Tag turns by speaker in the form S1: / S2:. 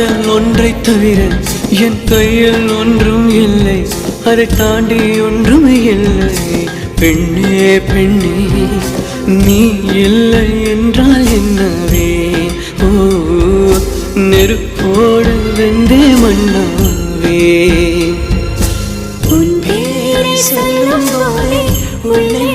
S1: காதல் ஒன்றை தவிர என் கையில் ஒன்றும் இல்லை, அதை தாண்டி ஒன்றும் இல்லை. பெண்ணே பெண்ணே நீ இல்லை என்றால் என்னவே? ஓ நெருப்போடு வெந்தே மண்ணாவே.
S2: உன் பேரை சொல்லும் போதே உள்ளே